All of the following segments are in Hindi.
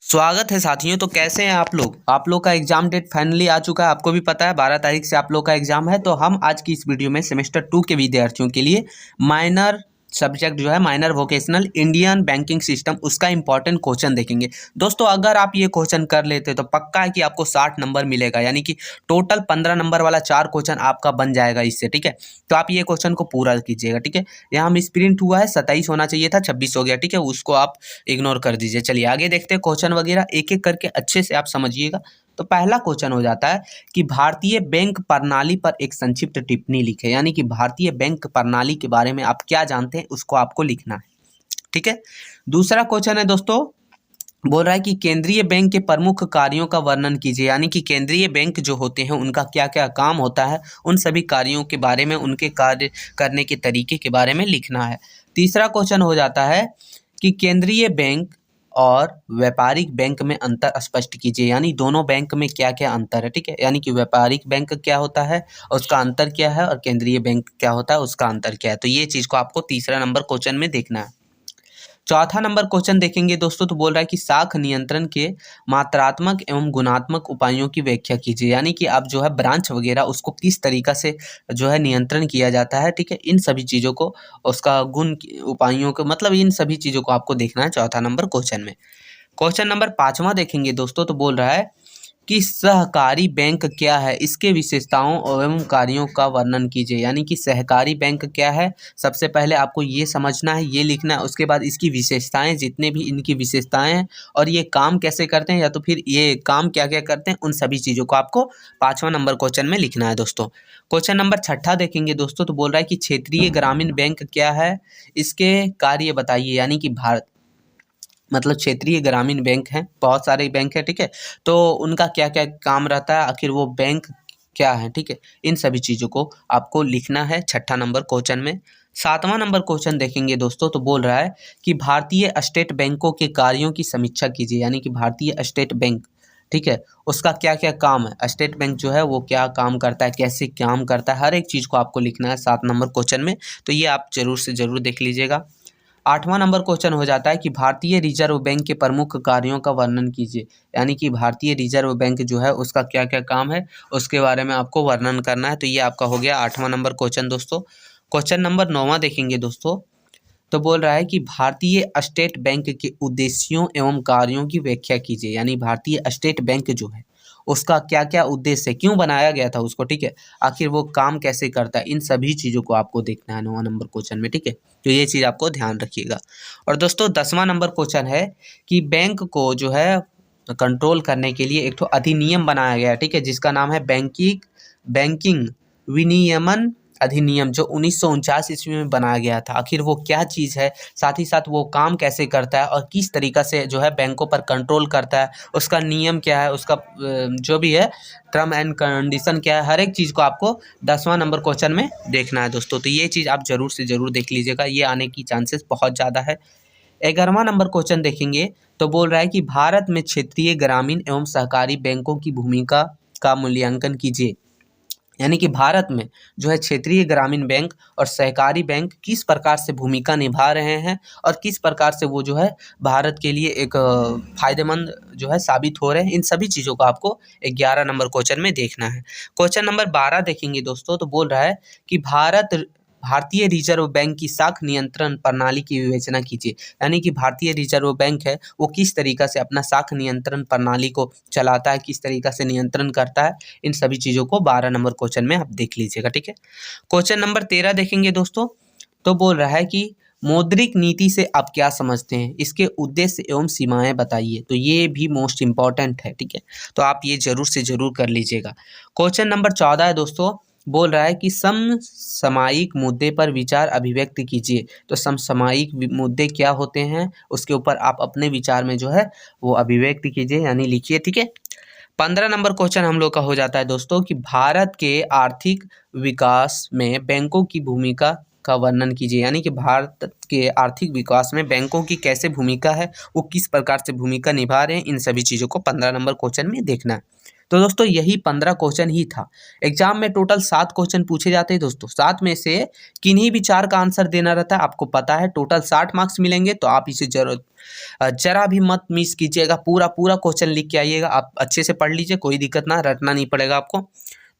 स्वागत है साथियों। तो कैसे हैं आप लोग का एग्जाम डेट फाइनली आ चुका है। आपको भी पता है 12 तारीख से आप लोग का एग्जाम है। तो हम आज की इस वीडियो में सेमेस्टर 2 के विद्यार्थियों के लिए माइनर सब्जेक्ट जो है minor vocational Indian banking system उसका इंपॉर्टेंट क्वेश्चन देखेंगे। दोस्तों अगर आप ये क्वेश्चन कर लेते तो पक्का है कि आपको 60 नंबर मिलेगा, यानी कि टोटल 15 नंबर वाला 4 क्वेश्चन आपका बन जाएगा इससे। ठीक है, तो आप ये क्वेश्चन को पूरा कीजिएगा। ठीक है, यहाँ मिस प्रिंट हुआ है, 27 होना चाहिए था, 26 हो गया। ठीक है, उसको आप इग्नोर कर दीजिए। चलिए आगे देखते हैं क्वेश्चन वगैरह एक एक करके अच्छे से आप समझिएगा। तो पहला क्वेश्चन हो जाता है कि भारतीय बैंक प्रणाली पर एक संक्षिप्त टिप्पणी लिखे, यानी कि भारतीय बैंक प्रणाली के बारे में आप क्या जानते हैं उसको आपको लिखना है। ठीक है, दूसरा क्वेश्चन है दोस्तों, बोल रहा है कि केंद्रीय बैंक के प्रमुख कार्यों का वर्णन कीजिए, यानी कि केंद्रीय बैंक जो होते हैं उनका क्या क्या काम होता है, उन सभी कार्यों के बारे में, उनके कार्य करने के तरीके के बारे में लिखना है। तीसरा क्वेश्चन हो जाता है कि केंद्रीय बैंक और व्यापारिक बैंक में अंतर स्पष्ट कीजिए, यानी दोनों बैंक में क्या क्या अंतर है। ठीक है, यानी कि व्यापारिक बैंक क्या होता है और उसका अंतर क्या है, और केंद्रीय बैंक क्या होता है उसका अंतर क्या है। तो ये चीज़ को आपको तीसरा नंबर क्वेश्चन में देखना है। चौथा नंबर क्वेश्चन देखेंगे दोस्तों, तो बोल रहा है कि साख नियंत्रण के मात्रात्मक एवं गुणात्मक उपायों की व्याख्या कीजिए, यानी कि आप जो है ब्रांच वगैरह उसको किस तरीका से जो है नियंत्रण किया जाता है। ठीक है, इन सभी चीज़ों को, उसका उपायों को, मतलब इन सभी चीज़ों को आपको देखना है चौथा नंबर क्वेश्चन में। क्वेश्चन नंबर 5वां देखेंगे दोस्तों, तो बोल रहा है कि सहकारी बैंक क्या है, इसके विशेषताओं एवं कार्यों का वर्णन कीजिए, यानी कि सहकारी बैंक क्या है। सबसे पहले आपको ये समझना है, ये लिखना है, उसके बाद इसकी विशेषताएं, जितने भी इनकी विशेषताएं हैं और ये काम कैसे करते हैं, या तो फिर ये काम क्या क्या करते हैं, उन सभी चीज़ों को आपको 5वां नंबर क्वेश्चन में लिखना है दोस्तों। क्वेश्चन नंबर 6 देखेंगे दोस्तों, तो बोल रहा है कि क्षेत्रीय ग्रामीण बैंक क्या है, इसके कार्य बताइए, यानी कि भारत मतलब क्षेत्रीय ग्रामीण बैंक हैं, बहुत सारे बैंक हैं। ठीक है, तो उनका क्या क्या काम रहता है, आखिर वो बैंक क्या है। ठीक है, इन सभी चीज़ों को आपको लिखना है छठा नंबर क्वेश्चन में। 7वां नंबर क्वेश्चन देखेंगे दोस्तों, तो बोल रहा है कि भारतीय स्टेट बैंकों के कार्यों की समीक्षा कीजिए, यानी कि भारतीय स्टेट बैंक, ठीक है, उसका क्या क्या काम है, स्टेट बैंक जो है वो क्या काम करता है, कैसे काम करता है, हर एक चीज़ को आपको लिखना है 7 नंबर क्वेश्चन में। तो ये आप जरूर से ज़रूर देख लीजिएगा। 8वां नंबर क्वेश्चन हो जाता है कि भारतीय रिजर्व बैंक के प्रमुख कार्यों का वर्णन कीजिए, यानी कि भारतीय रिजर्व बैंक जो है उसका क्या क्या काम है उसके बारे में आपको वर्णन करना है। तो ये आपका हो गया 8वां नंबर क्वेश्चन दोस्तों। क्वेश्चन नंबर 9वां देखेंगे दोस्तों, तो बोल रहा है कि भारतीय स्टेट बैंक के उद्देश्यों एवं कार्यों की व्याख्या कीजिए, यानी भारतीय स्टेट बैंक जो है उसका क्या क्या उद्देश्य है, क्यों बनाया गया था उसको। ठीक है, आखिर वो काम कैसे करता है, इन सभी चीज़ों को आपको देखना है 9वां नंबर क्वेश्चन में। ठीक है, तो ये चीज़ आपको ध्यान रखिएगा। और दोस्तों 10वां नंबर क्वेश्चन है कि बैंक को जो है कंट्रोल करने के लिए एक तो अधिनियम बनाया गया है। ठीक है, जिसका नाम है बैंकिंग बैंकिंग विनियमन अधिनियम, जो 1949 ईस्वी में बनाया गया था। आखिर वो क्या चीज़ है, साथ ही साथ वो काम कैसे करता है और किस तरीका से जो है बैंकों पर कंट्रोल करता है, उसका नियम क्या है, उसका जो भी है टर्म एंड कंडीशन क्या है, हर एक चीज़ को आपको 10वां नंबर क्वेश्चन में देखना है दोस्तों। तो ये चीज़ आप जरूर से ज़रूर देख लीजिएगा, ये आने की चांसेस बहुत ज़्यादा है। 11वां नंबर क्वेश्चन देखेंगे, तो बोल रहा है कि भारत में क्षेत्रीय ग्रामीण एवं सहकारी बैंकों की भूमिका का मूल्यांकन कीजिए, यानी कि भारत में जो है क्षेत्रीय ग्रामीण बैंक और सहकारी बैंक किस प्रकार से भूमिका निभा रहे हैं और किस प्रकार से वो जो है भारत के लिए एक फायदेमंद जो है साबित हो रहे हैं, इन सभी चीज़ों को आपको 11 नंबर क्वेश्चन में देखना है। क्वेश्चन नंबर 12 देखेंगे दोस्तों, तो बोल रहा है कि भारतीय रिजर्व बैंक की साख नियंत्रण प्रणाली की विवेचना कीजिए, यानी कि भारतीय रिजर्व बैंक है वो किस तरीका से अपना साख नियंत्रण प्रणाली को चलाता है, किस तरीका से नियंत्रण करता है, इन सभी चीज़ों को 12 नंबर क्वेश्चन में आप देख लीजिएगा। ठीक है, क्वेश्चन नंबर 13 देखेंगे दोस्तों, तो बोल रहा है कि मौद्रिक नीति से आप क्या समझते हैं, इसके उद्देश्य एवं सीमाएं बताइए। तो ये भी मोस्ट इम्पॉर्टेंट है। ठीक है, तो आप ये जरूर से जरूर कर लीजिएगा। क्वेश्चन नंबर 14 है दोस्तों, बोल रहा है कि समसामयिक मुद्दे पर विचार अभिव्यक्त कीजिए। तो समसामयिक मुद्दे क्या होते हैं उसके ऊपर आप अपने विचार में जो है वो अभिव्यक्त कीजिए, यानी लिखिए। ठीक है, 15 नंबर क्वेश्चन हम लोग का हो जाता है दोस्तों कि भारत के आर्थिक विकास में बैंकों की भूमिका का वर्णन कीजिए, यानी कि भारत के आर्थिक विकास में बैंकों की कैसे भूमिका है, वो किस प्रकार से भूमिका निभा रहे हैं, इन सभी चीज़ों को 15 नंबर क्वेश्चन में देखना है। तो दोस्तों यही 15 क्वेश्चन ही था। एग्जाम में टोटल 7 क्वेश्चन पूछे जाते हैं दोस्तों, 7 में से किन्हीं भी 4 का आंसर देना रहता है। आपको पता है टोटल 60 मार्क्स मिलेंगे, तो आप इसे जरा भी मत मिस कीजिएगा, पूरा पूरा क्वेश्चन लिख के आइएगा। आप अच्छे से पढ़ लीजिए, कोई दिक्कत ना, रटना नहीं पड़ेगा आपको।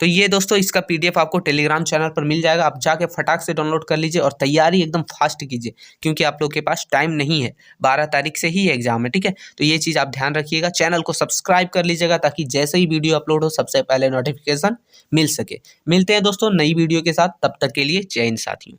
तो ये दोस्तों इसका पीडीएफ आपको टेलीग्राम चैनल पर मिल जाएगा, आप जाके फटाक से डाउनलोड कर लीजिए और तैयारी एकदम फास्ट कीजिए, क्योंकि आप लोग के पास टाइम नहीं है, 12 तारीख से ही एग्जाम है, ठीक है। तो ये चीज़ आप ध्यान रखिएगा, चैनल को सब्सक्राइब कर लीजिएगा ताकि जैसे ही वीडियो अपलोड हो सबसे पहले नोटिफिकेशन मिल सके। मिलते हैं दोस्तों नई वीडियो के साथ, तब तक के लिए जय हिंद साथियों।